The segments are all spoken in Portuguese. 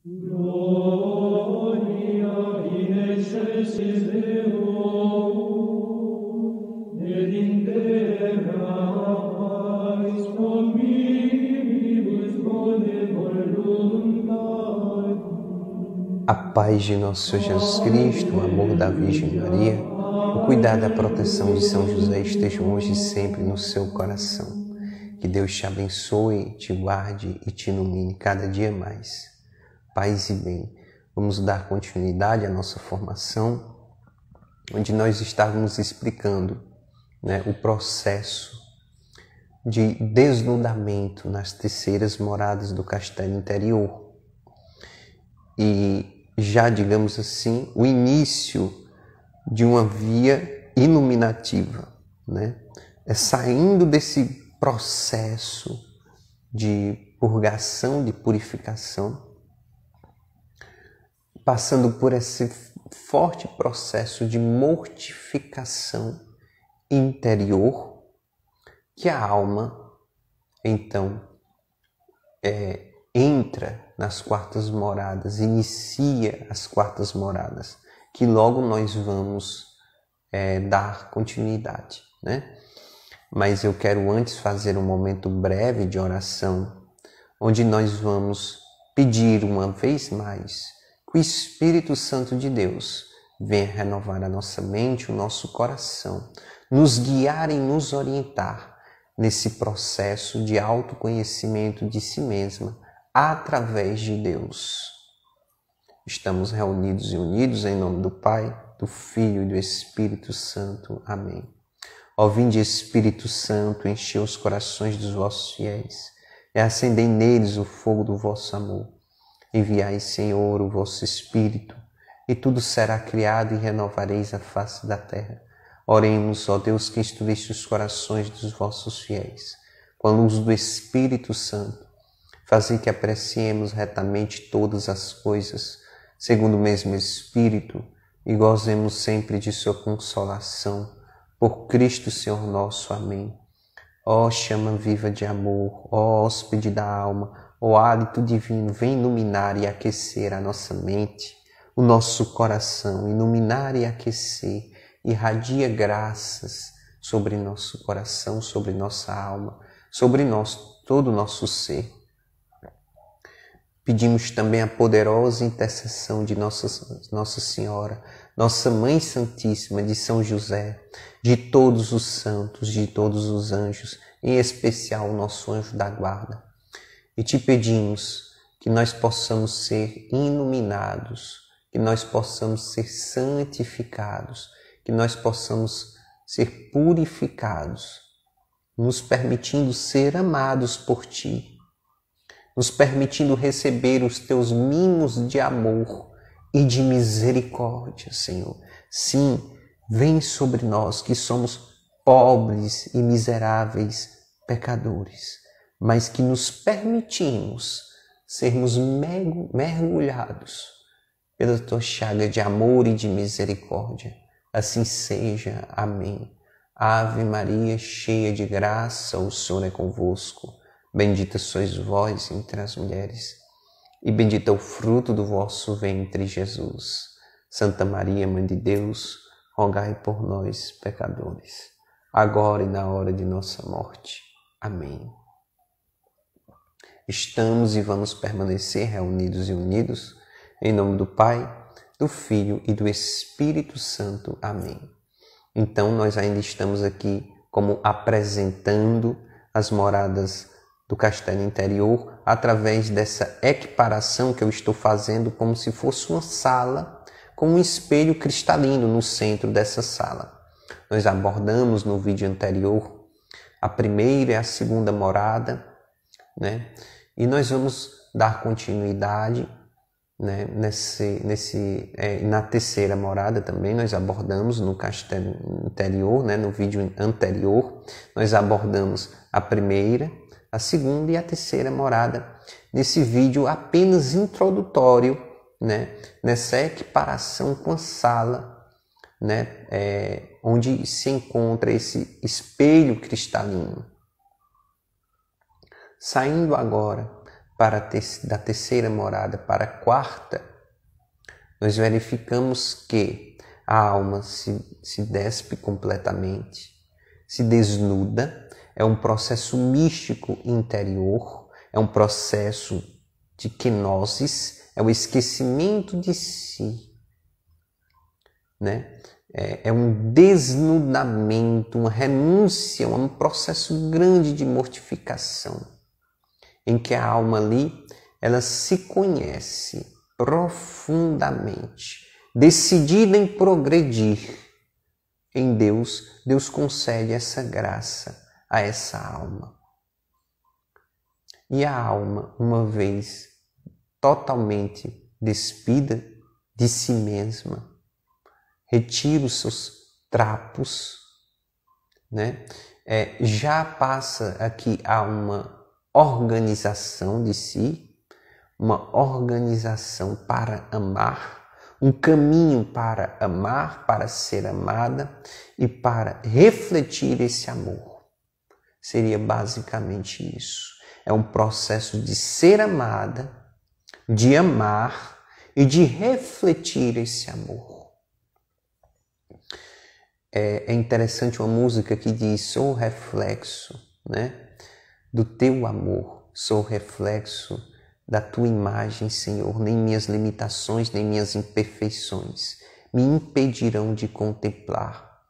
Gloria in excelsis Deo, et in terra paz omnibus bone voluntate. A paz de nosso Senhor Jesus Cristo, o amor da Virgem Maria, o cuidado e a proteção de São José estejam hoje e sempre no seu coração. Que Deus te abençoe, te guarde e te ilumine cada dia mais. Paz e bem. Vamos dar continuidade à nossa formação, onde nós estávamos explicando, o processo de desnudamento nas terceiras moradas do castelo interior. E já, digamos assim, o início de uma via iluminativa, É saindo desse processo de purgação, de purificação, passando por esse forte processo de mortificação interior, que a alma, então, entra nas quartas moradas, inicia as quartas moradas, que logo nós vamos dar continuidade, Mas eu quero antes fazer um momento breve de oração, onde nós vamos pedir uma vez mais que o Espírito Santo de Deus venha renovar a nossa mente, o nosso coração, nos guiar e nos orientar nesse processo de autoconhecimento de si mesma através de Deus. Estamos reunidos e unidos em nome do Pai, do Filho e do Espírito Santo. Amém. Ó vinde Espírito Santo, enchei os corações dos vossos fiéis e acendei neles o fogo do vosso amor. Enviai, Senhor, o vosso Espírito, e tudo será criado e renovareis a face da terra. Oremos, ó Deus, que instruísse os corações dos vossos fiéis, com a luz do Espírito Santo, fazei que apreciemos retamente todas as coisas, segundo o mesmo Espírito, e gozemos sempre de sua consolação. Por Cristo Senhor nosso. Amém. Ó chama viva de amor, ó hóspede da alma, ó hálito divino, vem iluminar e aquecer a nossa mente, o nosso coração, iluminar e aquecer, irradia graças sobre nosso coração, sobre nossa alma, sobre todo o nosso ser. Pedimos também a poderosa intercessão de Nossa Senhora, Nossa Mãe Santíssima, de São José, de todos os santos, de todos os anjos, em especial o nosso anjo da guarda. E te pedimos que nós possamos ser iluminados, que nós possamos ser santificados, que nós possamos ser purificados, nos permitindo ser amados por Ti, nos permitindo receber os Teus mimos de amor e de misericórdia, Senhor. Sim, vem sobre nós que somos pobres e miseráveis pecadores, mas que nos permitimos sermos mergulhados pela Tua chaga de amor e de misericórdia. Assim seja. Amém. Ave Maria, cheia de graça, o Senhor é convosco. Bendita sois vós entre as mulheres, e bendito é o fruto do vosso ventre, Jesus. Santa Maria, Mãe de Deus, rogai por nós, pecadores, agora e na hora de nossa morte. Amém. Estamos e vamos permanecer reunidos e unidos, em nome do Pai, do Filho e do Espírito Santo. Amém. Então, nós ainda estamos aqui como apresentando as moradas do castelo interior, através dessa equiparação que eu estou fazendo como se fosse uma sala, com um espelho cristalino no centro dessa sala. Nós abordamos no vídeo anterior a primeira e a segunda morada, E nós vamos dar continuidade, na terceira morada também. Nós abordamos no castelo interior, no vídeo anterior, nós abordamos a primeira, a segunda e a terceira morada, nesse vídeo apenas introdutório, nessa equiparação com a sala, onde se encontra esse espelho cristalino. Saindo agora da terceira morada para a quarta, nós verificamos que a alma se despe completamente, se desnuda, é um processo místico interior, é um processo de kenosis, é o esquecimento de si, né? É um desnudamento, uma renúncia, um processo grande de mortificação, em que a alma ali, ela se conhece profundamente, decidida em progredir em Deus. Deus concede essa graça a essa alma. E a alma, uma vez totalmente despida de si mesma, retira os seus trapos, né? Já passa aqui a uma organização de si, uma organização para amar, um caminho para amar, para ser amada e para refletir esse amor. Seria basicamente isso. É um processo de ser amada, de amar e de refletir esse amor. É interessante uma música que diz: sou reflexo, né, do teu amor, sou reflexo da tua imagem, Senhor. Nem minhas limitações, nem minhas imperfeições me impedirão de contemplar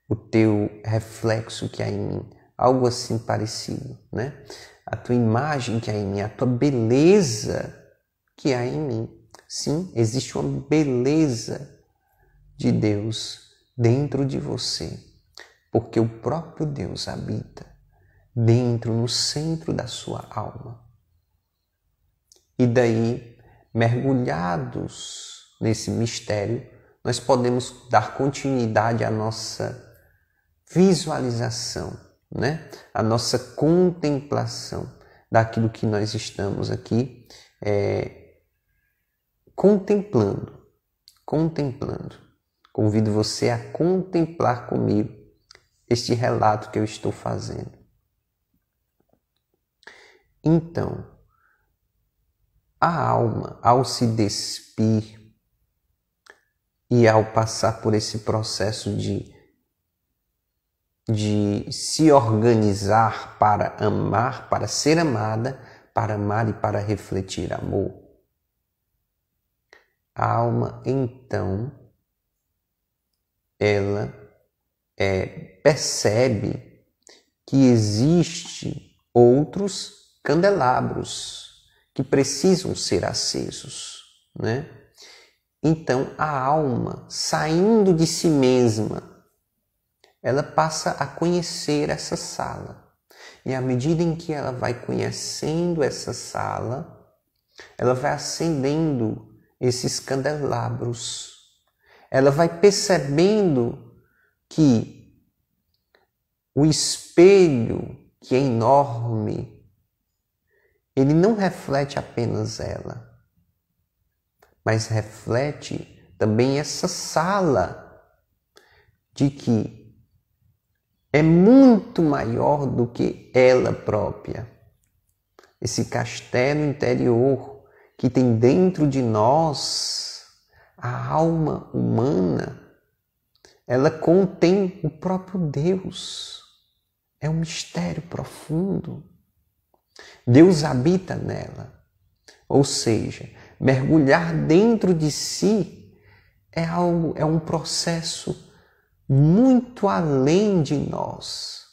o teu reflexo que há em mim. Algo assim parecido, né? A tua imagem que há em mim, a tua beleza que há em mim. Sim, existe uma beleza de Deus dentro de você, porque o próprio Deus habita dentro, no centro da sua alma. E daí, mergulhados nesse mistério, nós podemos dar continuidade à nossa visualização, né? A nossa contemplação daquilo que nós estamos aqui contemplando. Convido você a contemplar comigo este relato que eu estou fazendo. Então, a alma, ao se despir e ao passar por esse processo de se organizar para amar, para ser amada, para amar e para refletir amor, a alma, então, ela percebe que existe outros candelabros que precisam ser acesos, né? Então, a alma, saindo de si mesma, ela passa a conhecer essa sala. E à medida em que ela vai conhecendo essa sala, ela vai acendendo esses candelabros. Ela vai percebendo que o espelho, que é enorme, ele não reflete apenas ela, mas reflete também essa sala, de que é muito maior do que ela própria. Esse castelo interior que tem dentro de nós, a alma humana, ela contém o próprio Deus. É um mistério profundo. Deus habita nela. Ou seja, mergulhar dentro de si é um processo muito além de nós,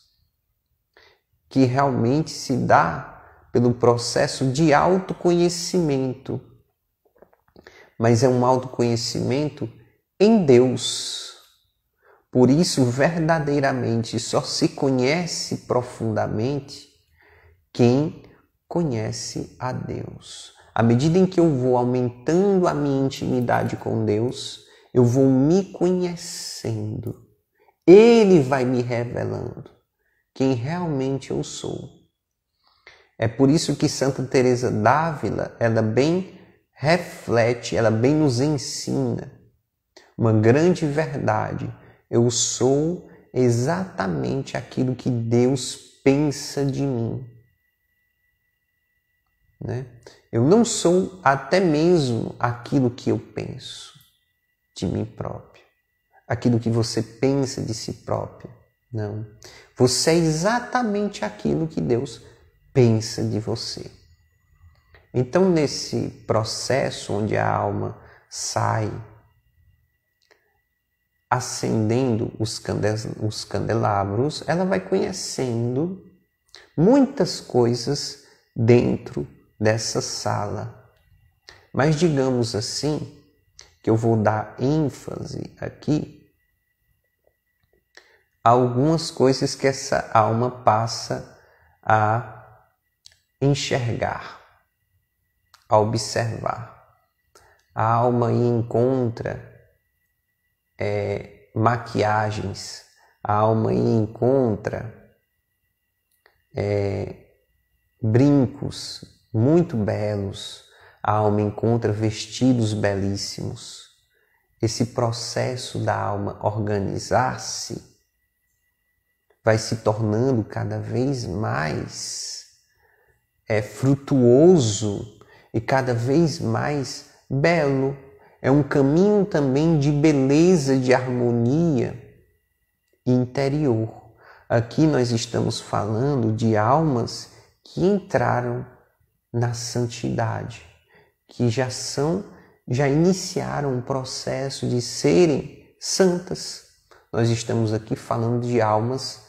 que realmente se dá pelo processo de autoconhecimento, mas é um autoconhecimento em Deus. Por isso, verdadeiramente, só se conhece profundamente quem conhece a Deus. À medida em que eu vou aumentando a minha intimidade com Deus, eu vou me conhecendo. Ele vai me revelando quem realmente eu sou. É por isso que Santa Teresa d'Ávila, ela bem reflete, ela bem nos ensina uma grande verdade. Eu sou exatamente aquilo que Deus pensa de mim. né? Eu não sou até mesmo aquilo que eu penso de mim próprio, aquilo que você pensa de si próprio. Não. Você é exatamente aquilo que Deus pensa de você. Então, nesse processo onde a alma sai acendendo os candelabros, ela vai conhecendo muitas coisas dentro dessa sala. Mas digamos assim, que eu vou dar ênfase aqui a algumas coisas que essa alma passa a enxergar, a observar. A alma encontra maquiagens, a alma encontra brincos muito belos, a alma encontra vestidos belíssimos. Esse processo da alma organizar-se vai se tornando cada vez mais frutuoso e cada vez mais belo. É um caminho também de beleza, de harmonia interior. Aqui nós estamos falando de almas que entraram na santidade, que já iniciaram um processo de serem santas. Nós estamos aqui falando de almas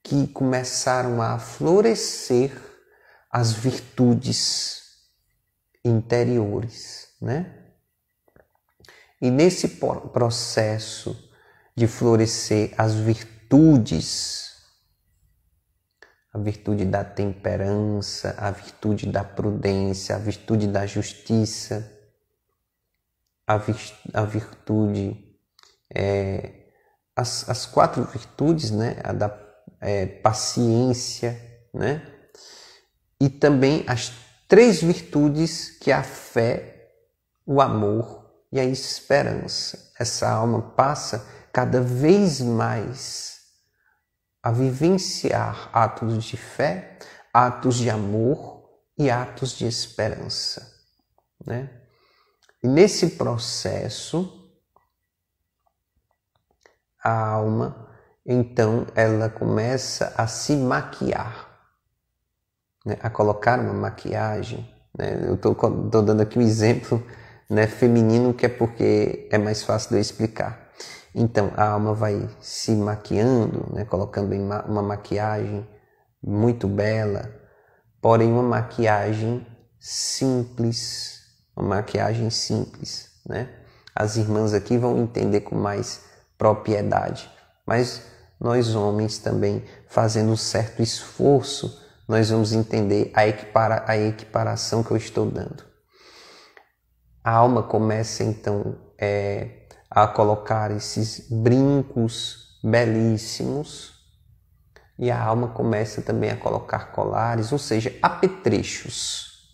que começaram a florescer as virtudes interiores, né? E nesse processo de florescer as virtudes, a virtude da temperança, a virtude da prudência, a virtude da justiça, a virtude, as 4 virtudes, né? A da paciência, né? E também as 3 virtudes que é a fé, o amor e a esperança. Essa alma passa cada vez mais a vivenciar atos de fé, atos de amor e atos de esperança, né? E nesse processo, a alma, então, ela começa a se maquiar, né? A colocar uma maquiagem, né? Eu estou dando aqui um exemplo, né, feminino, que é porque é mais fácil de eu explicar. Então, a alma vai se maquiando, né, colocando uma maquiagem muito bela, porém uma maquiagem simples, né? As irmãs aqui vão entender com mais propriedade, mas nós homens também, fazendo um certo esforço, nós vamos entender a equiparação que eu estou dando. A alma começa então a colocar esses brincos belíssimos e a alma começa também a colocar colares, ou seja, apetrechos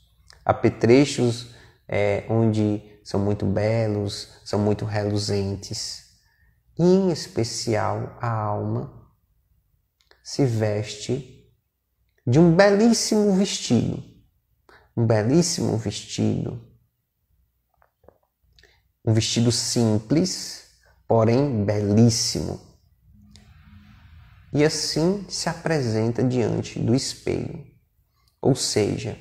onde são muito belos, são muito reluzentes. E, em especial, a alma se veste de um belíssimo vestido, um vestido simples, porém belíssimo. E assim se apresenta diante do espelho. Ou seja,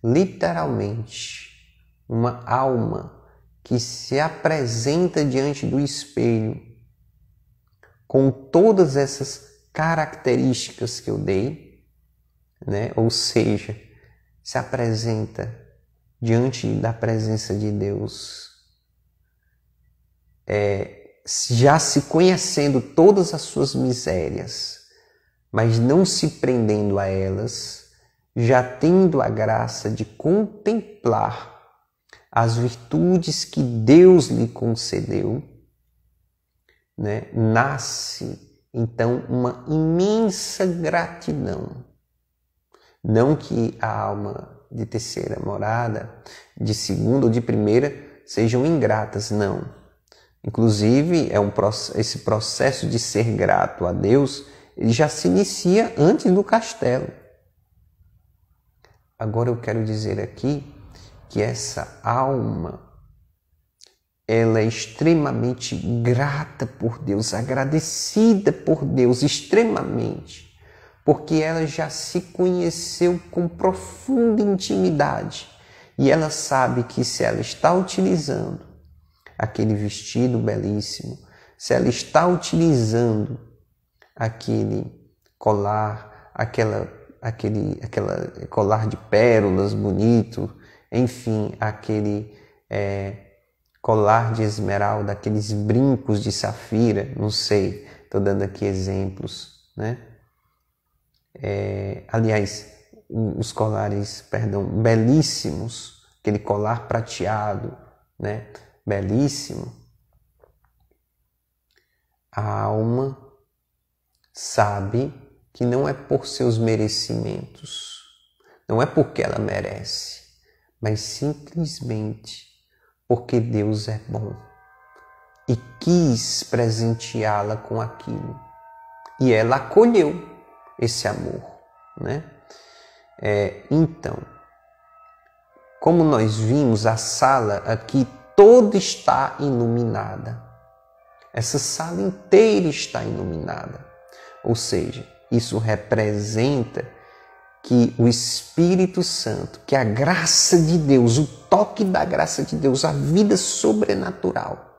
literalmente, uma alma que se apresenta diante do espelho com todas essas características que eu dei, né? Ou seja, se apresenta diante da presença de Deus, já se conhecendo todas as suas misérias, mas não se prendendo a elas, já tendo a graça de contemplar as virtudes que Deus lhe concedeu, né? Nasce então uma imensa gratidão. Não que a alma de terceira morada, de segunda ou de primeira sejam ingratas, não. Inclusive, esse processo de ser grato a Deus, ele já se inicia antes do castelo. Agora eu quero dizer aqui que essa alma, ela é extremamente grata por Deus, agradecida por Deus, extremamente, porque ela já se conheceu com profunda intimidade e ela sabe que se ela está utilizando aquele vestido belíssimo, se ela está utilizando aquele colar, aquele colar de pérolas bonito, enfim, aquele colar de esmeralda, aqueles brincos de safira, não sei, estou dando aqui exemplos, né? Aliás, os colares, belíssimos, aquele colar prateado, né? Belíssimo. A alma sabe que não é por seus merecimentos, não é porque ela merece, mas simplesmente porque Deus é bom e quis presenteá-la com aquilo. E ela acolheu esse amor, né? Então, como nós vimos, a sala aqui toda está iluminada. Essa sala inteira está iluminada. Ou seja, isso representa que o Espírito Santo, que a graça de Deus, o toque da graça de Deus, a vida sobrenatural,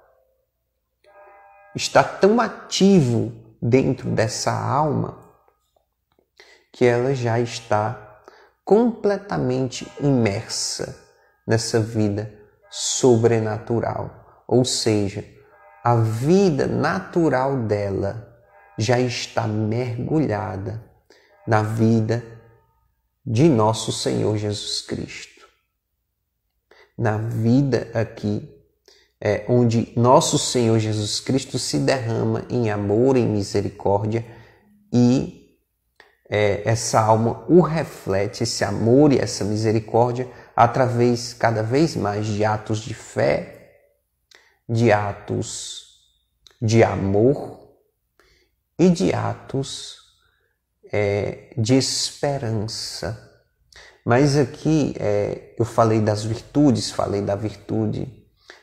está tão ativo dentro dessa alma que ela já está completamente imersa nessa vida sobrenatural. Ou seja, a vida natural dela já está mergulhada na vida de nosso Senhor Jesus Cristo. Na vida aqui, onde nosso Senhor Jesus Cristo se derrama em amor, em misericórdia, e essa alma o reflete, esse amor e essa misericórdia, através cada vez mais de atos de fé, de atos de amor e de atos de esperança. Mas aqui eu falei das virtudes, falei da virtude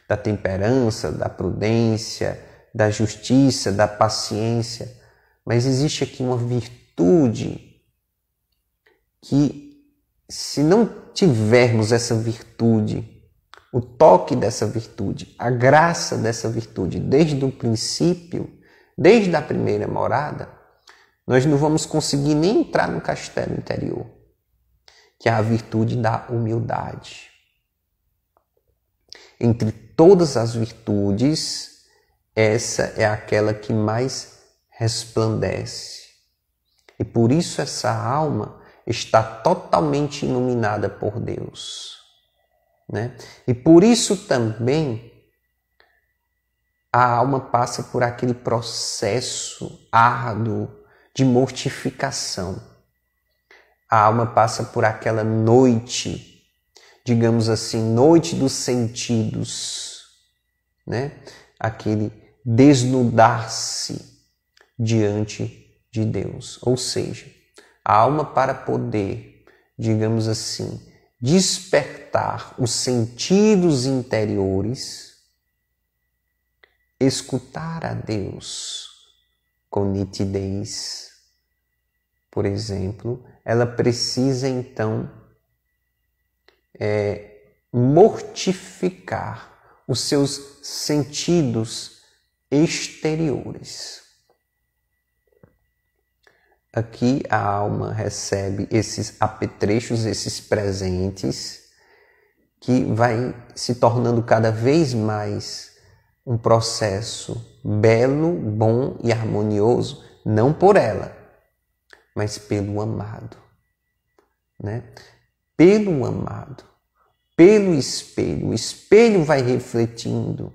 da temperança, da prudência, da justiça, da paciência, mas existe aqui uma virtude que, se não tivermos essa virtude, o toque dessa virtude, a graça dessa virtude desde o princípio, desde a primeira morada, nós não vamos conseguir nem entrar no castelo interior, que é a virtude da humildade. Entre todas as virtudes, essa é aquela que mais resplandece. E por isso essa alma está totalmente iluminada por Deus, né? E por isso também a alma passa por aquele processo árduo de mortificação. A alma passa por aquela noite, digamos assim, noite dos sentidos, né? Aquele desnudar-se diante de Deus. Ou seja, a alma, para poder, digamos assim, despertar os sentidos interiores, escutar a Deus com nitidez, por exemplo, ela precisa então mortificar os seus sentidos exteriores. Aqui a alma recebe esses apetrechos, esses presentes, que vai se tornando cada vez mais um processo belo, bom e harmonioso, não por ela, mas pelo amado, né? Pelo amado, pelo espelho. O espelho vai refletindo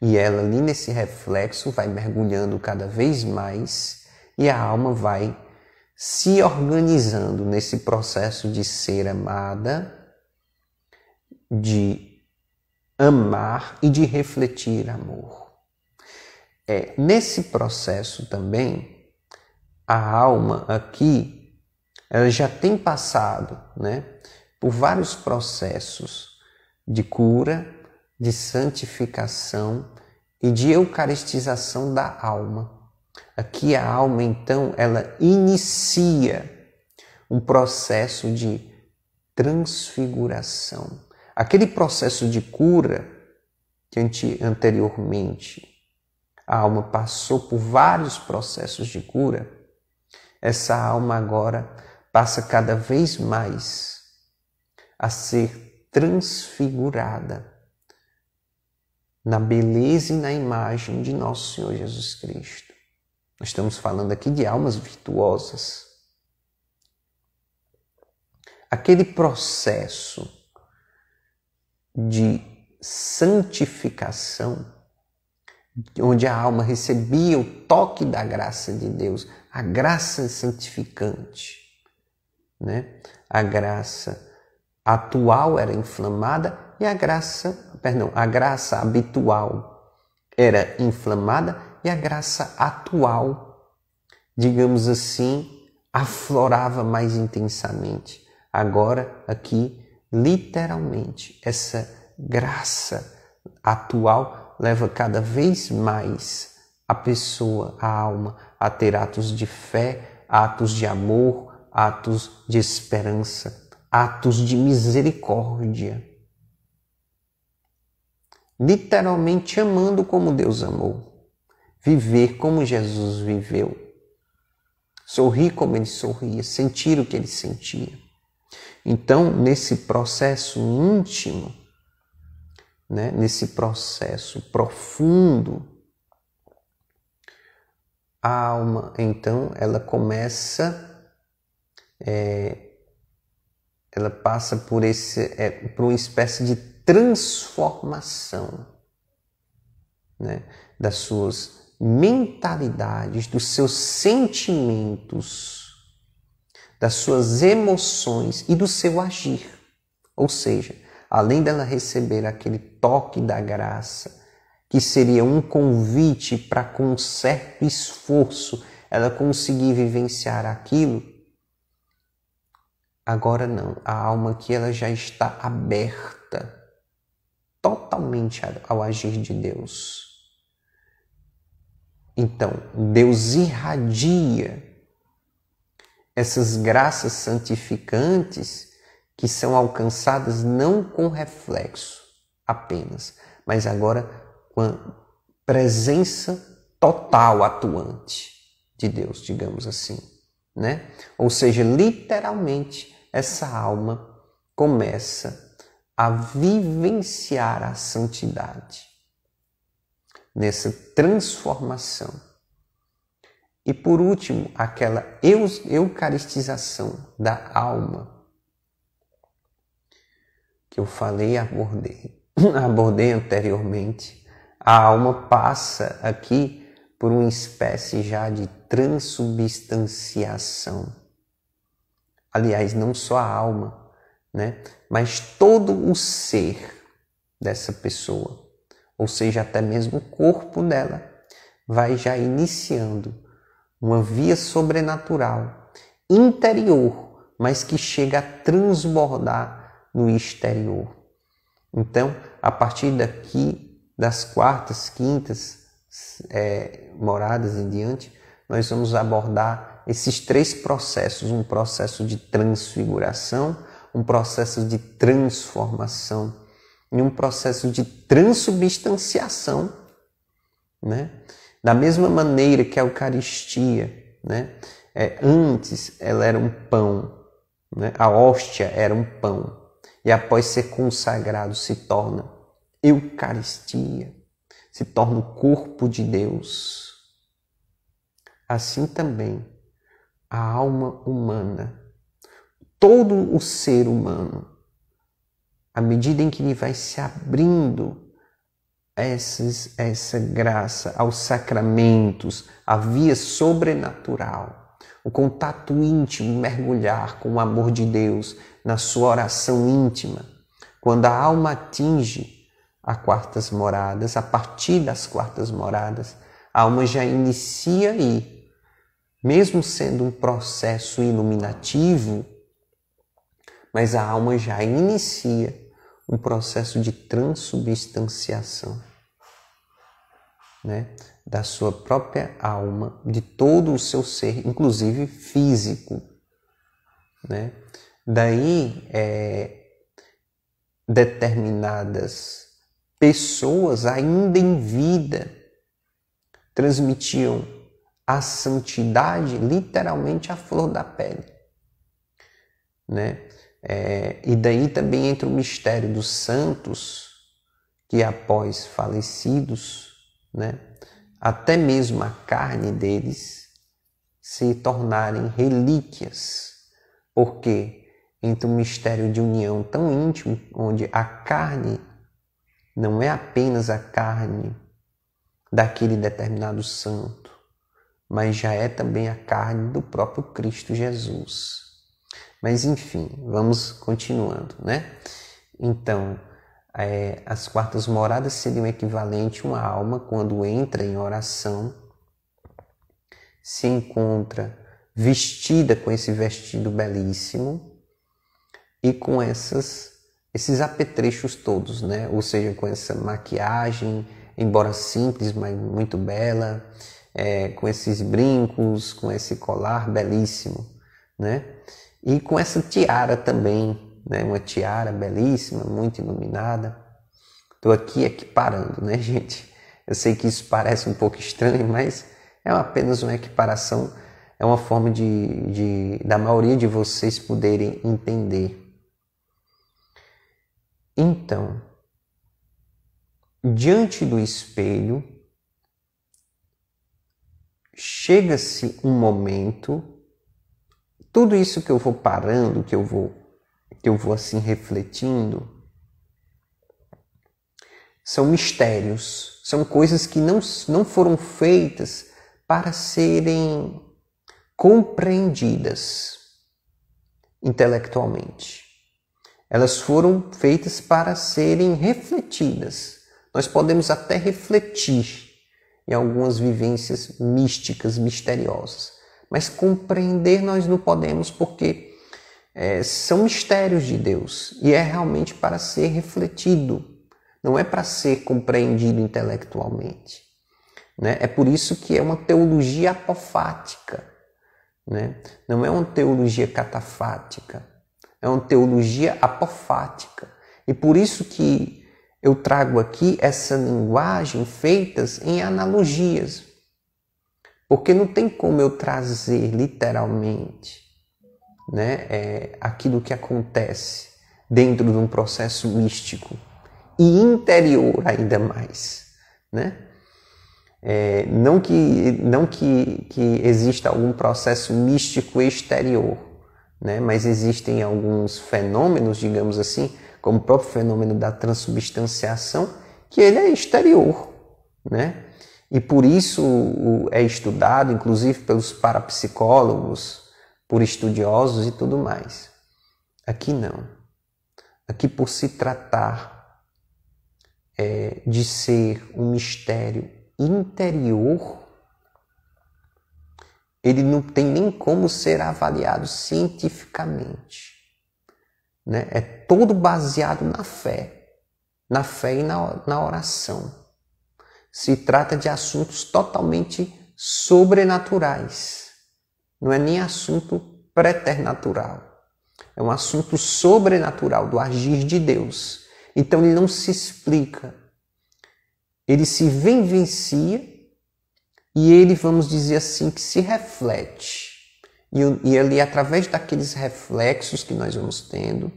e ela ali nesse reflexo vai mergulhando cada vez mais e a alma vai se organizando nesse processo de ser amada, de amar e de refletir amor. Nesse processo também, a alma aqui ela já tem passado, né, por vários processos de cura, de santificação e de eucaristização da alma. Aqui a alma, então, ela inicia um processo de transfiguração. Aquele processo de cura que anteriormente a alma passou por vários processos de cura, essa alma agora passa cada vez mais a ser transfigurada na beleza e na imagem de nosso Senhor Jesus Cristo. Nós estamos falando aqui de almas virtuosas. Aquele processo de santificação, onde a alma recebia o toque da graça de Deus, a graça santificante, né? A graça atual era inflamada e a graça habitual era inflamada e a graça atual, digamos assim, aflorava mais intensamente. Agora, aqui, literalmente, essa graça atual leva cada vez mais a pessoa, a alma, a ter atos de fé, atos de amor, atos de esperança, atos de misericórdia. Literalmente amando como Deus amou, viver como Jesus viveu, sorrir como Ele sorria, sentir o que Ele sentia. Então, nesse processo íntimo, né, nesse processo profundo, a alma, então, ela passa por uma espécie de transformação, né, das suas mentalidades, dos seus sentimentos, das suas emoções e do seu agir. Ou seja, além dela receber aquele toque da graça, que seria um convite para, com um certo esforço, ela conseguir vivenciar aquilo, agora não. A alma aqui ela já está aberta totalmente ao agir de Deus. Então, Deus irradia essas graças santificantes que são alcançadas não com reflexo apenas, mas agora com a presença total atuante de Deus, digamos assim, né? Ou seja, literalmente, essa alma começa a vivenciar a santidade nessa transformação. E por último, aquela eucaristização da alma que eu falei, abordei anteriormente. A alma passa aqui por uma espécie já de transubstanciação. Aliás, não só a alma, né? Mas todo o ser dessa pessoa, ou seja, até mesmo o corpo dela, vai já iniciando uma via sobrenatural, interior, mas que chega a transbordar no exterior. Então, a partir daqui, das quartas, quintas moradas em diante, nós vamos abordar esses três processos: um processo de transfiguração, um processo de transformação e um processo de transubstanciação, né? Da mesma maneira que a Eucaristia, né? Antes ela era um pão, né? A hóstia era um pão, e após ser consagrado se torna Eucaristia, se torna o corpo de Deus. Assim também a alma humana, todo o ser humano, à medida em que ele vai se abrindo essa graça aos sacramentos, a via sobrenatural, o contato íntimo, mergulhar com o amor de Deus na sua oração íntima, quando a alma atinge as quartas moradas, a partir das quartas moradas, a alma já inicia aí mesmo sendo um processo iluminativo, mas a alma já inicia um processo de transubstanciação, né? Da sua própria alma, de todo o seu ser, inclusive físico, né? Daí, determinadas pessoas ainda em vida transmitiam a santidade literalmente à flor da pele, né? E daí também entra o mistério dos santos, que após falecidos, né, até mesmo a carne deles se tornarem relíquias, porque entra um mistério de união tão íntimo, onde a carne não é apenas a carne daquele determinado santo, mas já é também a carne do próprio Cristo Jesus. Mas enfim, vamos continuando, né? Então, as quartas moradas seriam equivalente a uma alma quando entra em oração, se encontra vestida com esse vestido belíssimo e com esses apetrechos todos, né? Ou seja, com essa maquiagem, embora simples, mas muito bela, com esses brincos, com esse colar belíssimo, né? E com essa tiara também, né? Uma tiara belíssima, muito iluminada. Estou aqui equiparando, né, gente? Eu sei que isso parece um pouco estranho, mas é apenas uma equiparação, é uma forma da maioria de vocês poderem entender. Então, diante do espelho, chega-se um momento, tudo isso que eu vou parando, que eu vou assim refletindo, são mistérios, são coisas que não foram feitas para serem compreendidas intelectualmente. Elas foram feitas para serem refletidas. Nós podemos até refletir em algumas vivências místicas, misteriosas, mas compreender nós não podemos, porque são mistérios de Deus e é realmente para ser refletido, não é para ser compreendido intelectualmente, né? É por isso que é uma teologia apofática, né? Não é uma teologia catafática, é uma teologia apofática. E por isso que eu trago aqui essa linguagem feitas em analogias, porque não tem como eu trazer literalmente, né, aquilo que acontece dentro de um processo místico e interior ainda mais, né? Não que exista algum processo místico exterior, né? Mas existem alguns fenômenos, digamos assim, como o próprio fenômeno da transubstanciação, que ele é exterior, né? E por isso é estudado, inclusive pelos parapsicólogos, por estudiosos e tudo mais. Aqui não. Aqui, por se tratar de ser um mistério interior, ele não tem nem como ser avaliado cientificamente, né? É todo baseado na fé e na oração. Se trata de assuntos totalmente sobrenaturais, não é nem assunto preternatural, é um assunto sobrenatural do agir de Deus. Então ele não se explica, ele se vivencia e ele, vamos dizer assim, que se reflete. E ali, através daqueles reflexos que nós vamos tendo,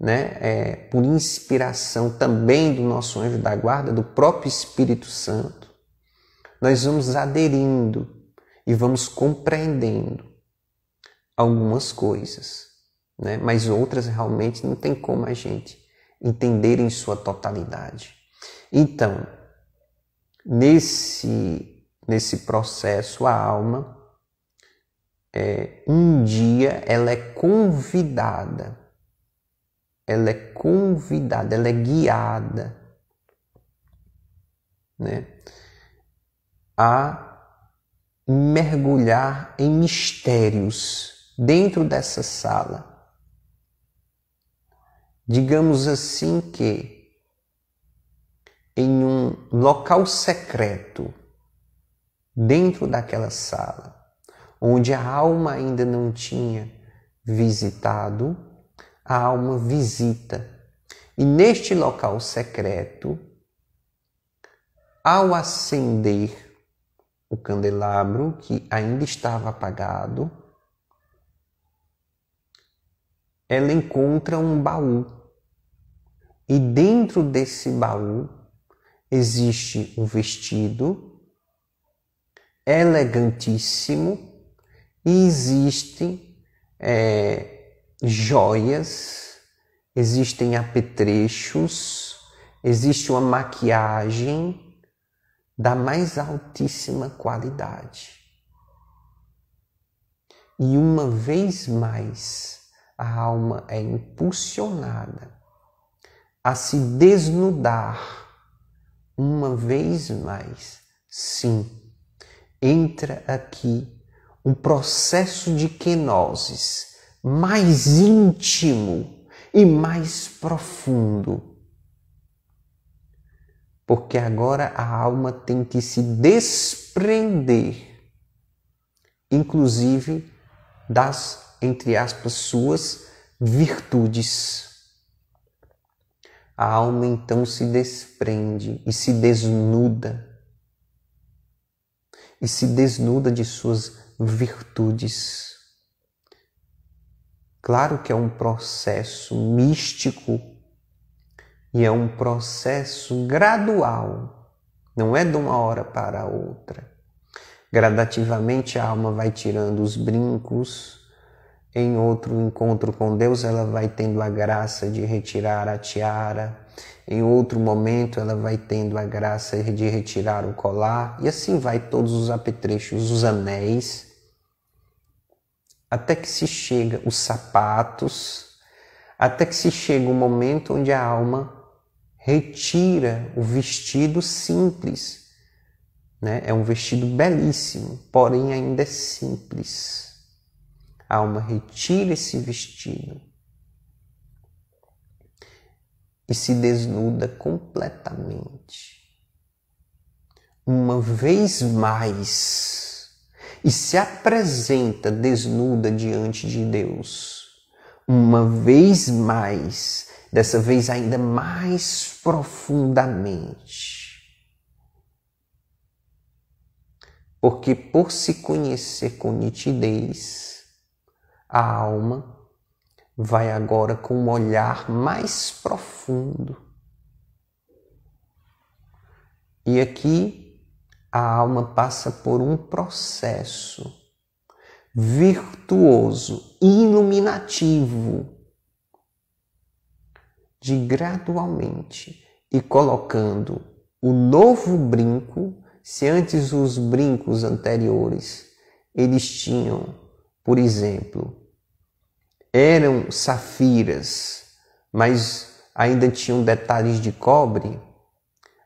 né, por inspiração também do nosso anjo da guarda, do próprio Espírito Santo, nós vamos aderindo e vamos compreendendo algumas coisas, né, mas outras realmente não tem como a gente entender em sua totalidade. Então, nesse processo, a alma, um dia ela é convidada, ela é guiada, né, a mergulhar em mistérios dentro dessa sala. Digamos assim que em um local secreto dentro daquela sala, onde a alma ainda não tinha visitado, a alma visita. E neste local secreto, ao acender o candelabro que ainda estava apagado, ela encontra um baú. E dentro desse baú existe um vestido elegantíssimo e existem joias, existem apetrechos, existe uma maquiagem da mais altíssima qualidade. E uma vez mais, a alma é impulsionada a se desnudar. Uma vez mais, sim, entra aqui um processo de kenosis mais íntimo e mais profundo. Porque agora a alma tem que se desprender, inclusive das, entre aspas, suas virtudes. A alma então se desprende e se desnuda. E se desnuda de suas virtudes. Claro que é um processo místico e é um processo gradual, não é de uma hora para outra. Gradativamente a alma vai tirando os brincos, em outro encontro com Deus ela vai tendo a graça de retirar a tiara, em outro momento ela vai tendo a graça de retirar o colar, e assim vai todos os apetrechos, os anéis, até que se chega os sapatos, até que se chega o momento onde a alma retira o vestido simples, né? É um vestido belíssimo, porém ainda é simples. A alma retira esse vestido e se desnuda completamente. Uma vez mais, e se apresenta desnuda diante de Deus. Uma vez mais, dessa vez ainda mais profundamente. Porque por se conhecer com nitidez, a alma vai agora com um olhar mais profundo. E aqui a alma passa por um processo virtuoso, iluminativo, de gradualmente ir colocando o novo brinco. Se antes os brincos anteriores eles tinham, por exemplo, eram safiras, mas ainda tinham detalhes de cobre,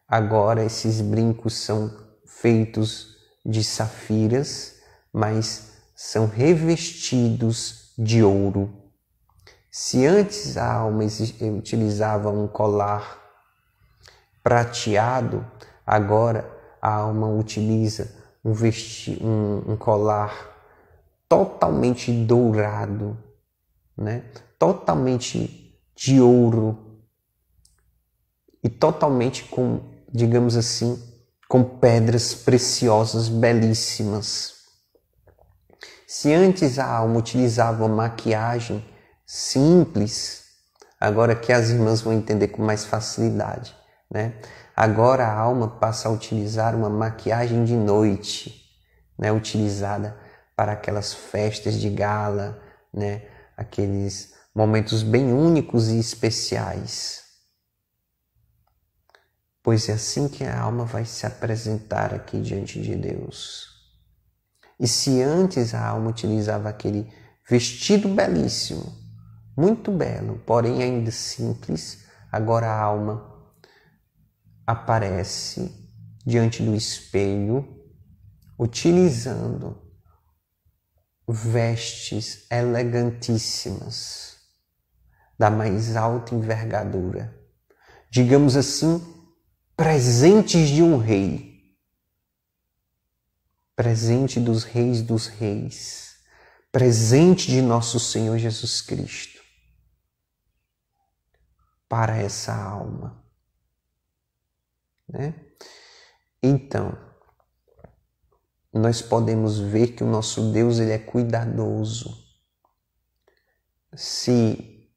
agora esses brincos são feitos de safiras, mas são revestidos de ouro. Se antes a alma utilizava um colar prateado, agora a alma utiliza um colar totalmente dourado, né? Totalmente de ouro e totalmente com, digamos assim, com pedras preciosas belíssimas. Se antes a alma utilizava uma maquiagem simples, agora que as irmãs vão entender com mais facilidade, né? Agora a alma passa a utilizar uma maquiagem de noite, né? Utilizada para aquelas festas de gala, né? Aqueles momentos bem únicos e especiais. Pois é assim que a alma vai se apresentar aqui diante de Deus. E se antes a alma utilizava aquele vestido belíssimo, muito belo, porém ainda simples, agora a alma aparece diante do espelho utilizando vestes elegantíssimas, da mais alta envergadura, digamos assim, presentes de um rei, presente dos reis, presente de nosso Senhor Jesus Cristo, para essa alma, né? Então, nós podemos ver que o nosso Deus, ele é cuidadoso. Se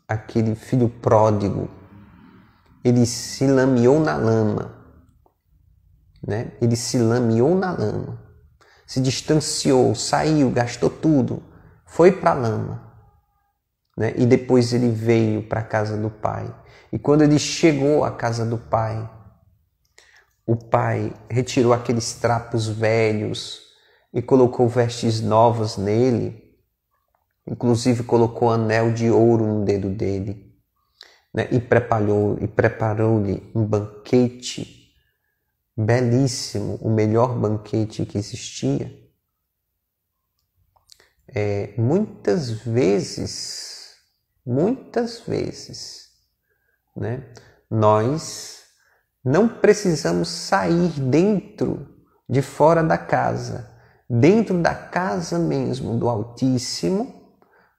aquele filho pródigo, ele se lameou na lama, né? Ele se lameou na lama, se distanciou, saiu, gastou tudo, foi para a lama, né? E depois ele veio para a casa do pai. E quando ele chegou à casa do pai, o pai retirou aqueles trapos velhos e colocou vestes novas nele, inclusive colocou anel de ouro no dedo dele, né? E preparou-lhe um banquete belíssimo, o melhor banquete que existia. Muitas vezes, né, nós não precisamos sair de fora da casa. Dentro da casa mesmo do Altíssimo,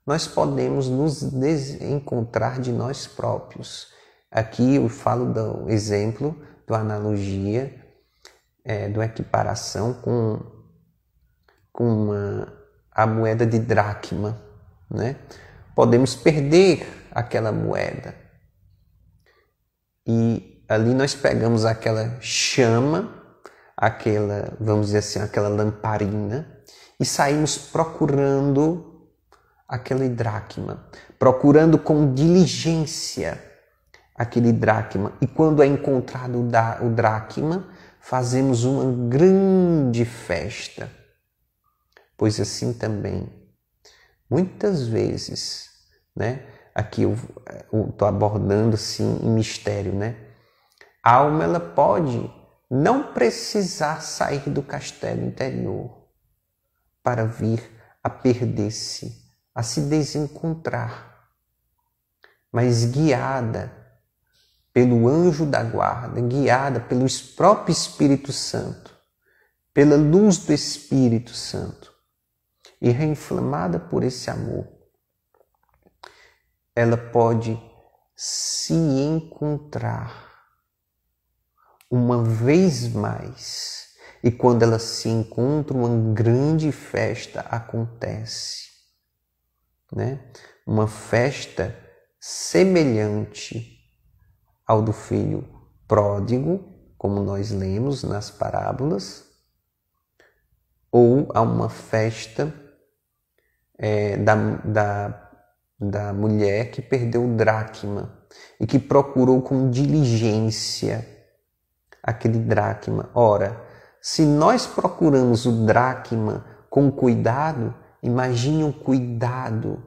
nós podemos nos desencontrar de nós próprios. Aqui eu falo do exemplo, da analogia, do equiparação com a moeda de dracma, né? Podemos perder aquela moeda. E ali nós pegamos aquela chama, vamos dizer assim, aquela lamparina, e saímos procurando aquele dracma, procurando com diligência aquele dracma. E quando é encontrado o dracma, fazemos uma grande festa. Pois assim também, muitas vezes, né? Aqui eu estou abordando assim em mistério, né? A alma, ela pode não precisar sair do castelo interior para vir a perder-se, a se desencontrar, mas guiada pelo anjo da guarda, guiada pelo próprio Espírito Santo, pela luz do Espírito Santo, e reinflamada por esse amor, ela pode se encontrar uma vez mais. E quando ela se encontra, uma grande festa acontece, né? Uma festa semelhante ao do filho pródigo, como nós lemos nas parábolas, ou a uma festa da mulher que perdeu o dracma e que procurou com diligência aquele dracma. Ora, se nós procuramos o dracma com cuidado, imagine o cuidado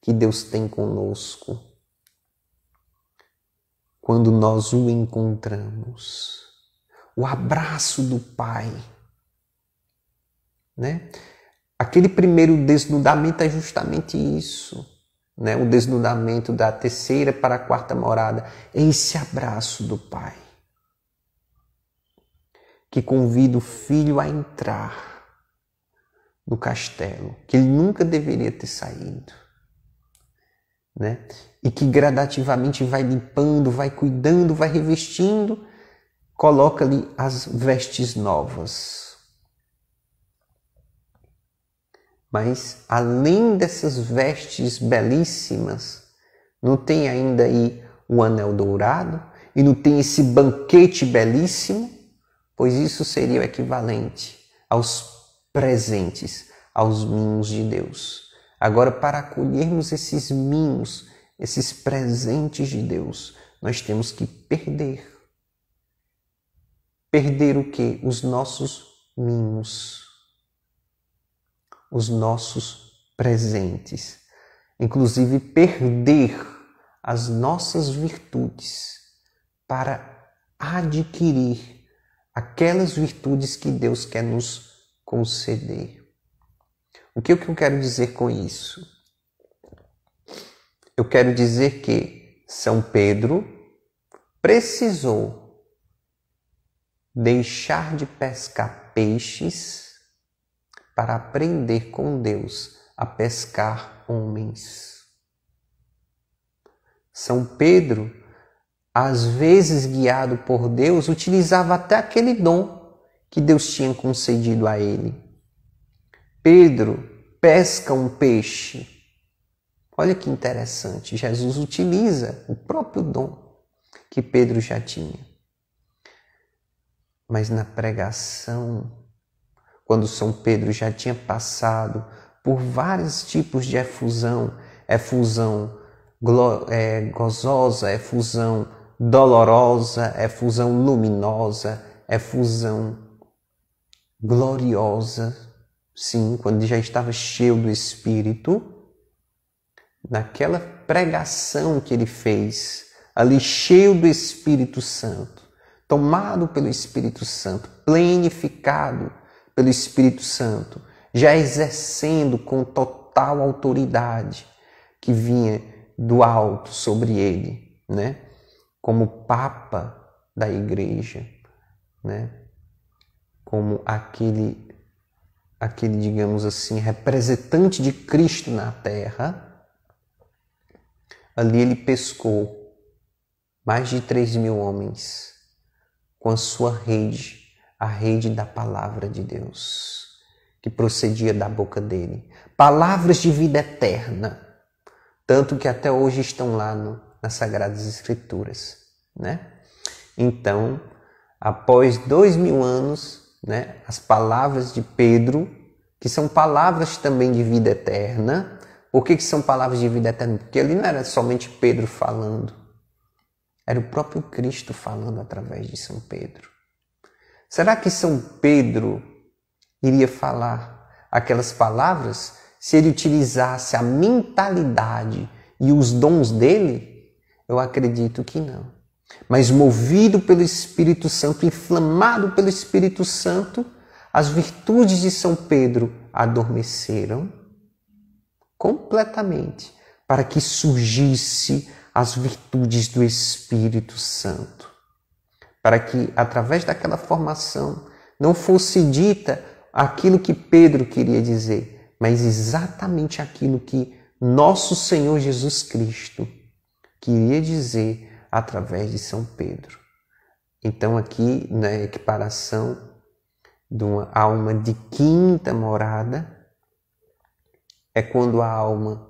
que Deus tem conosco quando nós o encontramos. O abraço do Pai, né? Aquele primeiro desnudamento é justamente isso, né? O desnudamento da terceira para a quarta morada é esse abraço do Pai, que convida o filho a entrar no castelo, que ele nunca deveria ter saído, né? E que gradativamente vai limpando, vai cuidando, vai revestindo, coloca-lhe as vestes novas. Mas, além dessas vestes belíssimas, não tem ainda aí o anel dourado e não tem esse banquete belíssimo, pois isso seria o equivalente aos presentes, aos mimos de Deus. Agora, para acolhermos esses mimos, esses presentes de Deus, nós temos que perder. Perder o quê? Os nossos mimos, os nossos presentes, inclusive perder as nossas virtudes para adquirir aquelas virtudes que Deus quer nos conceder. O que eu quero dizer com isso? Eu quero dizer que São Pedro precisou deixar de pescar peixes para aprender com Deus a pescar homens. São Pedro, às vezes guiado por Deus, utilizava até aquele dom que Deus tinha concedido a ele. Pedro pesca um peixe. Olha que interessante, Jesus utiliza o próprio dom que Pedro já tinha. Mas na pregação, quando São Pedro já tinha passado por vários tipos de efusão, efusão gozosa, efusão dolorosa, efusão luminosa, efusão gloriosa, sim, quando já estava cheio do Espírito, naquela pregação que ele fez, ali cheio do Espírito Santo, tomado pelo Espírito Santo, plenificado pelo Espírito Santo, já exercendo com total autoridade que vinha do alto sobre ele, né? Como Papa da Igreja, né? Como aquele, digamos assim, representante de Cristo na Terra. Ali ele pescou mais de 3.000 homens com a sua rede, a rede da palavra de Deus, que procedia da boca dele. Palavras de vida eterna, tanto que até hoje estão lá nas Sagradas Escrituras, né? Então, após 2.000 anos, né, as palavras de Pedro, que são palavras também de vida eterna. Por que são palavras de vida eterna? Porque ali não era somente Pedro falando, era o próprio Cristo falando através de São Pedro. Será que São Pedro iria falar aquelas palavras se ele utilizasse a mentalidade e os dons dele? Eu acredito que não. Mas movido pelo Espírito Santo, inflamado pelo Espírito Santo, as virtudes de São Pedro adormeceram completamente para que surgisse as virtudes do Espírito Santo. Para que, através daquela formação, não fosse dita aquilo que Pedro queria dizer, mas exatamente aquilo que nosso Senhor Jesus Cristo queria dizer através de São Pedro. Então aqui, na equiparação de uma alma de quinta morada, é quando a alma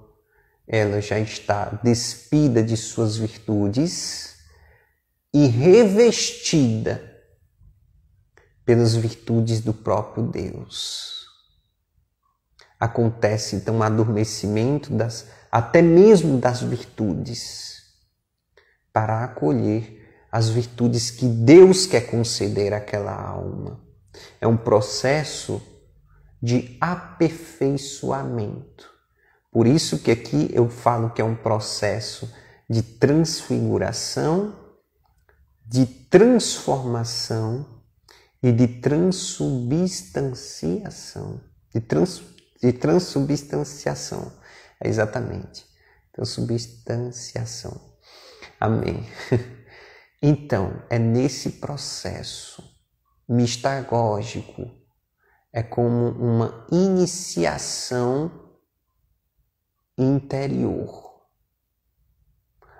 ela já está despida de suas virtudes e revestida pelas virtudes do próprio Deus. Acontece então um adormecimento até mesmo das virtudes, para acolher as virtudes que Deus quer conceder àquela alma. É um processo de aperfeiçoamento. Por isso que aqui eu falo que é um processo de transfiguração, de transformação e de transubstanciação. De transubstanciação. É exatamente. Transubstanciação. Amém. Então, é nesse processo mistagógico, é como uma iniciação interior.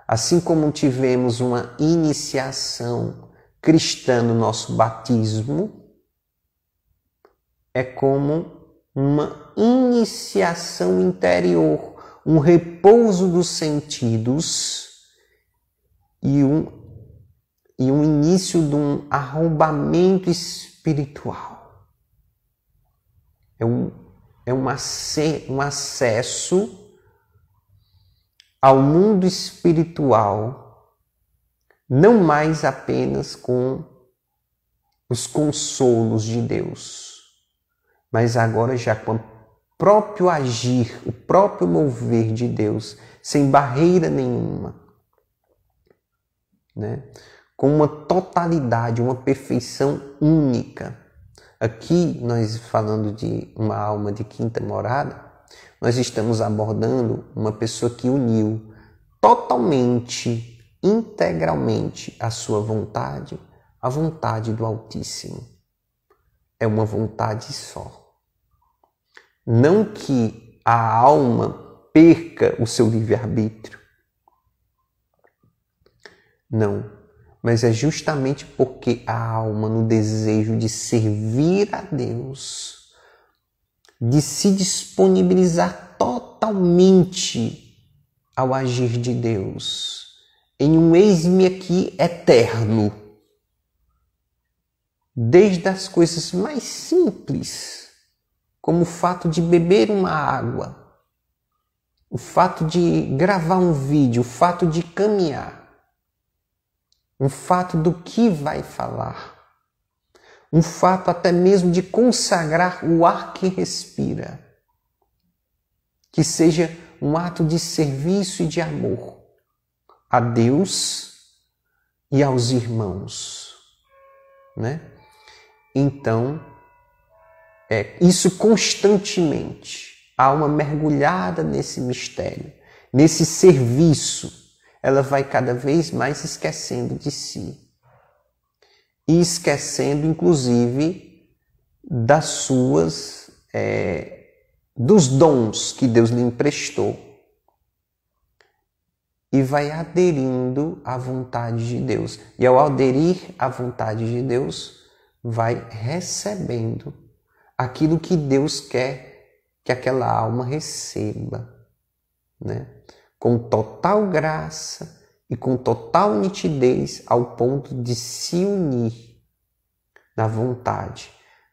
Assim como tivemos uma iniciação cristã no nosso batismo, é como uma iniciação interior, um repouso dos sentidos e um início de um arrombamento espiritual. É um acesso ao mundo espiritual, não mais apenas com os consolos de Deus, mas agora já com o próprio agir, o próprio mover de Deus, sem barreira nenhuma, né? com uma totalidade, uma perfeição única. Aqui, nós falando de uma alma de quinta morada, nós estamos abordando uma pessoa que uniu totalmente, integralmente a sua vontade à vontade do Altíssimo. É uma vontade só. Não que a alma perca o seu livre-arbítrio. Não. Mas é justamente porque a alma, no desejo de servir a Deus, de se disponibilizar totalmente ao agir de Deus, em um eis-me aqui eterno, desde as coisas mais simples, como o fato de beber uma água, o fato de gravar um vídeo, o fato de caminhar, um fato do que vai falar, um fato até mesmo de consagrar o ar que respira, que seja um ato de serviço e de amor a Deus e aos irmãos, né? Então, isso constantemente, a alma mergulhada nesse mistério, nesse serviço, ela vai cada vez mais esquecendo de si. E esquecendo, inclusive, dos dons que Deus lhe emprestou. E vai aderindo à vontade de Deus. E ao aderir à vontade de Deus, vai recebendo aquilo que Deus quer que aquela alma receba, né? Com total graça e com total nitidez, ao ponto de se unir na vontade,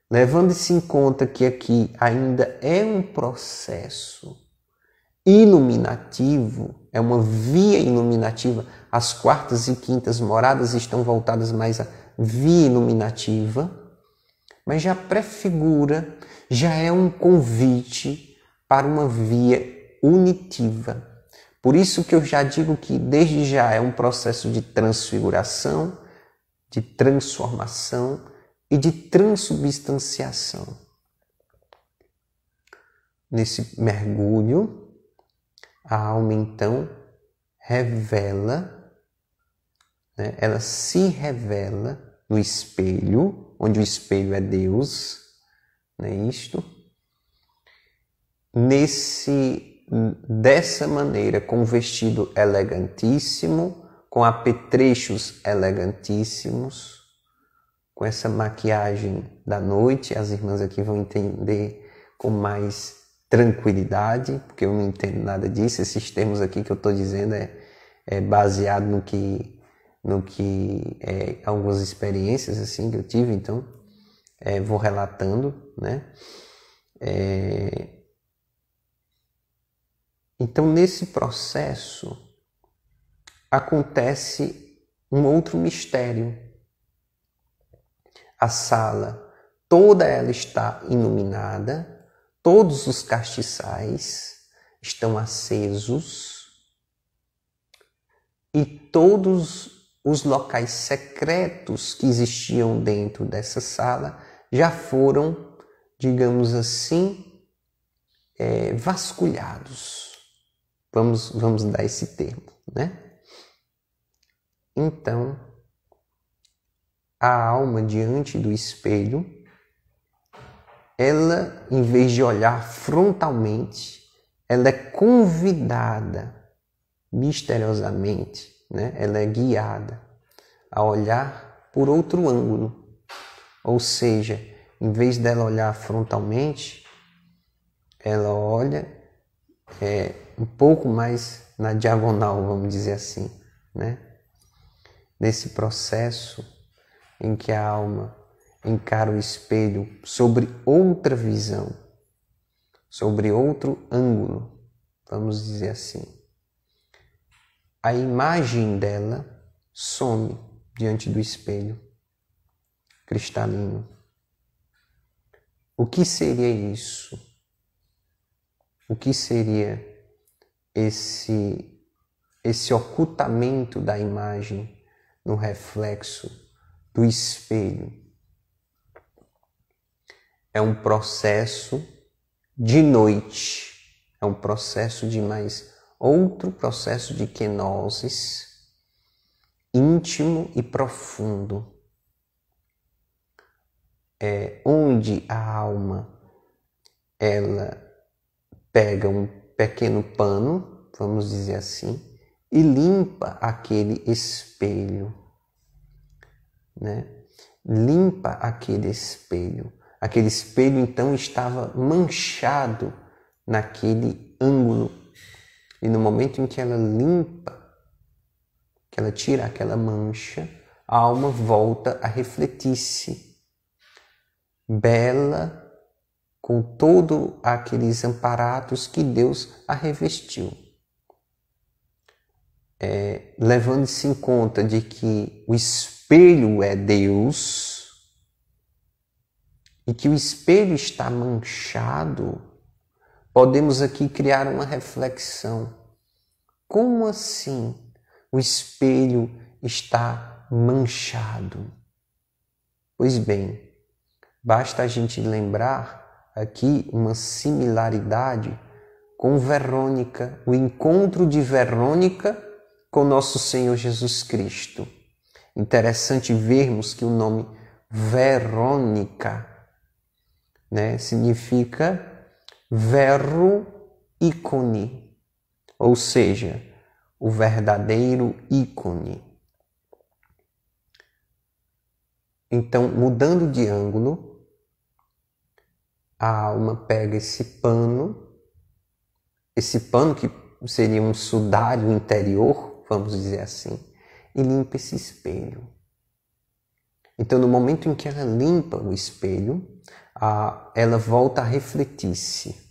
levando-se em conta que aqui ainda é um processo iluminativo, é uma via iluminativa. As quartas e quintas moradas estão voltadas mais à via iluminativa, mas já prefigura, já é um convite para uma via unitiva. Por isso que eu já digo que desde já é um processo de transfiguração, de transformação e de transubstanciação. Nesse mergulho, a alma então revela, né? Ela se revela no espelho, onde o espelho é Deus, não é isto? Dessa maneira, com um vestido elegantíssimo, com apetrechos elegantíssimos, com essa maquiagem da noite, as irmãs aqui vão entender com mais tranquilidade, porque eu não entendo nada disso. Esses termos aqui que eu estou dizendo é baseado no que algumas experiências assim que eu tive, então vou relatando, né? Então, nesse processo, acontece um outro mistério. A sala, toda ela está iluminada, todos os castiçais estão acesos e todos os locais secretos que existiam dentro dessa sala já foram, digamos assim, vasculhados. Vamos dar esse termo, né? Então, a alma diante do espelho, ela, em vez de olhar frontalmente, ela é convidada misteriosamente, né? Ela é guiada a olhar por outro ângulo. Ou seja, em vez dela olhar frontalmente, ela olha um pouco mais na diagonal, vamos dizer assim, né? Nesse processo em que a alma encara o espelho sobre outra visão, sobre outro ângulo, vamos dizer assim. A imagem dela some diante do espelho cristalino. O que seria isso? O que seria esse ocultamento da imagem no reflexo do espelho. É um processo de noite, é um processo de mais outro processo de kenosis íntimo e profundo, onde a alma ela pega um pequeno pano, vamos dizer assim, e limpa aquele espelho, né? Limpa aquele espelho. Aquele espelho então estava manchado naquele ângulo. E no momento em que ela limpa, que ela tira aquela mancha, a alma volta a refletir-se, bela, com todos aqueles amparatos que Deus a revestiu. Levando-se em conta de que o espelho é Deus e que o espelho está manchado, podemos aqui criar uma reflexão. Como assim o espelho está manchado? Pois bem, basta a gente lembrar aqui uma similaridade com Verônica, o encontro de Verônica com nosso Senhor Jesus Cristo. Interessante vermos que o nome Verônica, né, significa verro ícone, ou seja, o verdadeiro ícone. Então, mudando de ângulo, a alma pega esse pano que seria um sudário interior, vamos dizer assim, e limpa esse espelho. Então, no momento em que ela limpa o espelho, ela volta a refletir-se.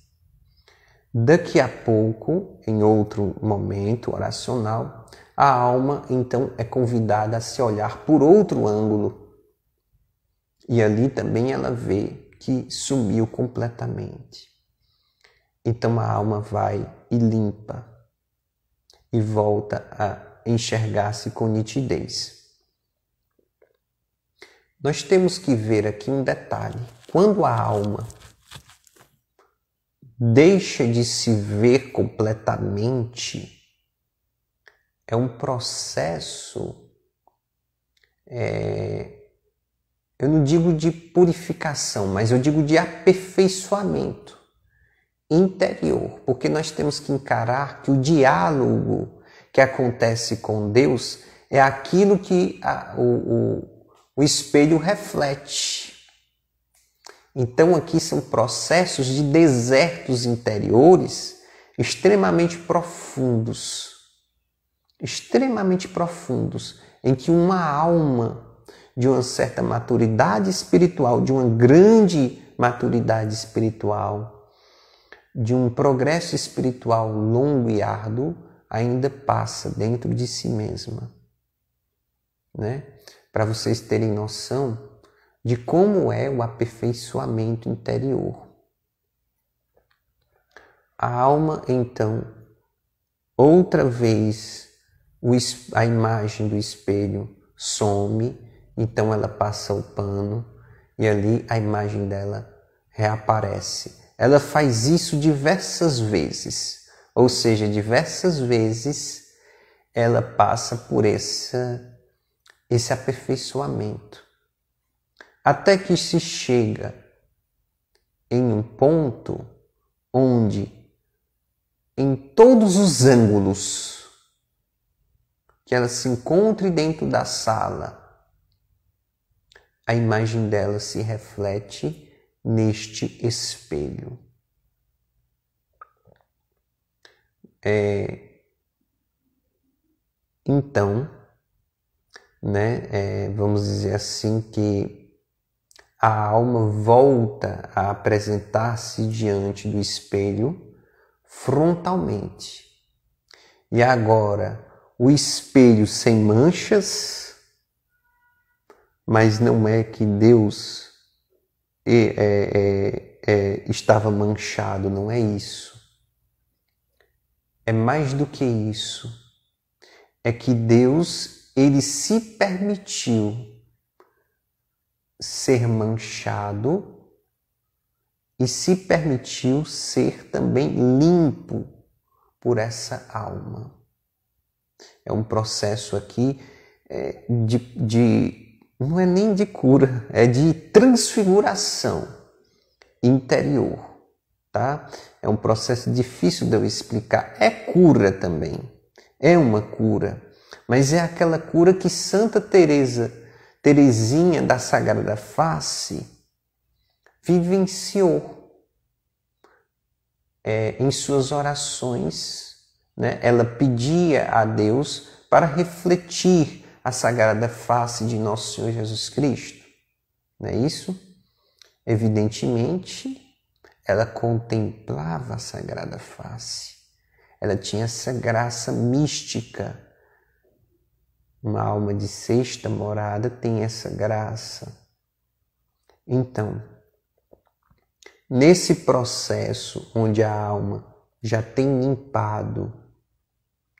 Daqui a pouco, em outro momento oracional, a alma então é convidada a se olhar por outro ângulo. E ali também ela vê que sumiu completamente. Então a alma vai e limpa e volta a enxergar-se com nitidez. Nós temos que ver aqui um detalhe. Quando a alma deixa de se ver completamente, é um processo, eu não digo de purificação, mas eu digo de aperfeiçoamento interior, porque nós temos que encarar que o diálogo que acontece com Deus é aquilo que o espelho reflete. Então aqui são processos de desertos interiores extremamente profundos, em que uma alma de uma certa maturidade espiritual, de uma grande maturidade espiritual, de um progresso espiritual longo e árduo, ainda passa dentro de si mesma, né? Para vocês terem noção de como é o aperfeiçoamento interior. A alma, então, outra vez, a imagem do espelho some, então ela passa o pano e ali a imagem dela reaparece. Ela faz isso diversas vezes, ou seja, diversas vezes ela passa por esse aperfeiçoamento. Até que se chega em um ponto onde, em todos os ângulos que ela se encontre dentro da sala, a imagem dela se reflete neste espelho. Então, né, vamos dizer assim que a alma volta a apresentar-se diante do espelho frontalmente. E agora, o espelho sem manchas, mas não é que Deus estava manchado, não é isso. É mais do que isso. É que Deus ele se permitiu ser manchado e se permitiu ser também limpo por essa alma. É um processo aqui não é nem de cura, é de transfiguração interior, tá? É um processo difícil de eu explicar. É cura também, é uma cura, mas é aquela cura que Santa Teresinha da Sagrada Face vivenciou em suas orações, né? Ela pedia a Deus para refletir a Sagrada Face de Nosso Senhor Jesus Cristo, não é isso? Evidentemente, ela contemplava a Sagrada Face, ela tinha essa graça mística. Uma alma de sexta morada tem essa graça. Então, nesse processo onde a alma já tem limpado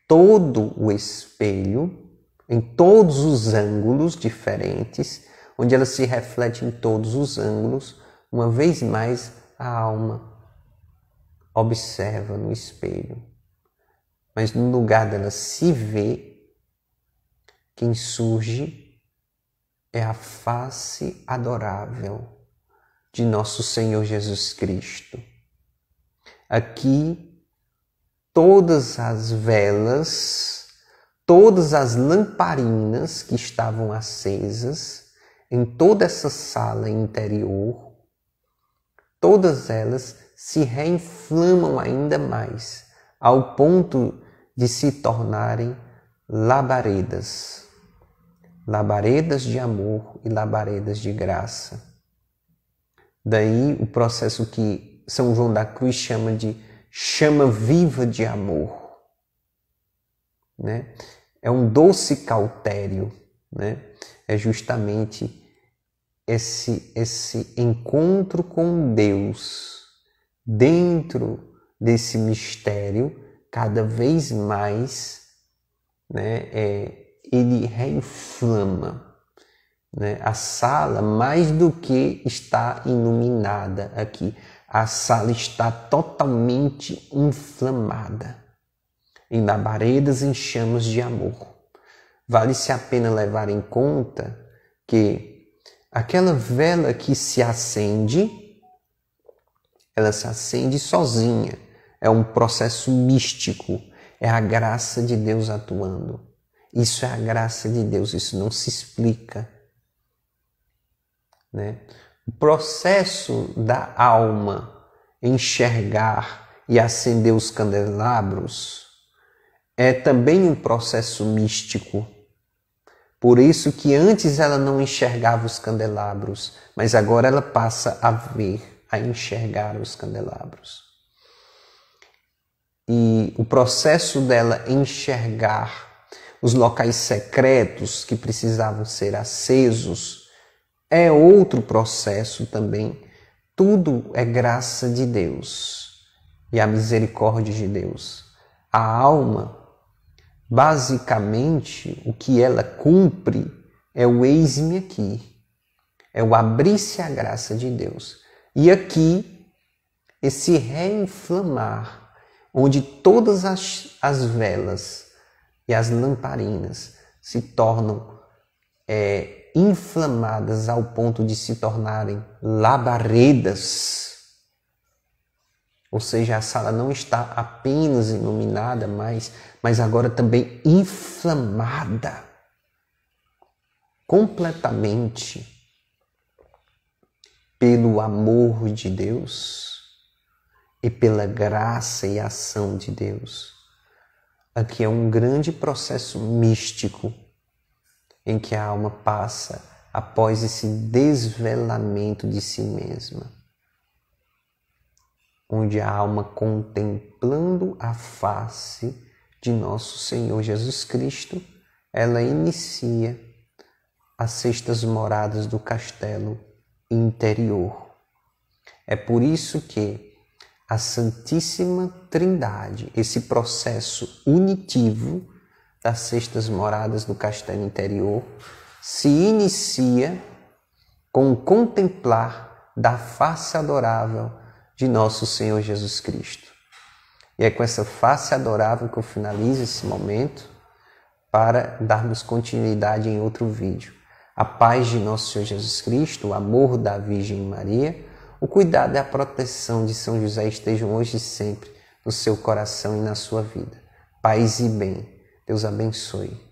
todo o espelho, em todos os ângulos diferentes, onde ela se reflete em todos os ângulos, uma vez mais a alma observa no espelho. Mas no lugar dela se ver, quem surge é a face adorável de nosso Senhor Jesus Cristo. Aqui, todas as velas, todas as lamparinas que estavam acesas em toda essa sala interior, todas elas se reinflamam ainda mais, ao ponto de se tornarem labaredas. Labaredas de amor e labaredas de graça. Daí o processo que São João da Cruz chama de chama viva de amor, né? É um doce cautério, né? É justamente esse encontro com Deus dentro desse mistério, cada vez mais, né? Ele reinflama, né? A sala, mais do que está iluminada aqui, a sala está totalmente inflamada, em labaredas em chamas de amor. Vale-se a pena levar em conta que aquela vela que se acende, ela se acende sozinha. É um processo místico, é a graça de Deus atuando. Isso é a graça de Deus, isso não se explica, né? O processo da alma enxergar e acender os candelabros é também um processo místico. Por isso que antes ela não enxergava os candelabros, mas agora ela passa a ver, a enxergar os candelabros. E o processo dela enxergar os locais secretos que precisavam ser acesos é outro processo também. Tudo é graça de Deus e a misericórdia de Deus. A alma, basicamente, o que ela cumpre é o eis-me aqui, é o abrir-se à graça de Deus. E aqui, esse reinflamar, onde todas as velas e as lamparinas se tornam inflamadas ao ponto de se tornarem labaredas. Ou seja, a sala não está apenas iluminada, mas agora também inflamada completamente pelo amor de Deus e pela graça e ação de Deus. Aqui é um grande processo místico em que a alma passa após esse desvelamento de si mesma, onde a alma, contemplando a face de nosso Senhor Jesus Cristo, ela inicia as sextas moradas do castelo interior. É por isso que a Santíssima Trindade, esse processo unitivo, das sextas moradas do Castelo Interior se inicia com o contemplar da face adorável de nosso Senhor Jesus Cristo. E é com essa face adorável que eu finalizo esse momento para darmos continuidade em outro vídeo. A paz de nosso Senhor Jesus Cristo, o amor da Virgem Maria, o cuidado e a proteção de São José estejam hoje e sempre no seu coração e na sua vida. Paz e bem. Deus abençoe.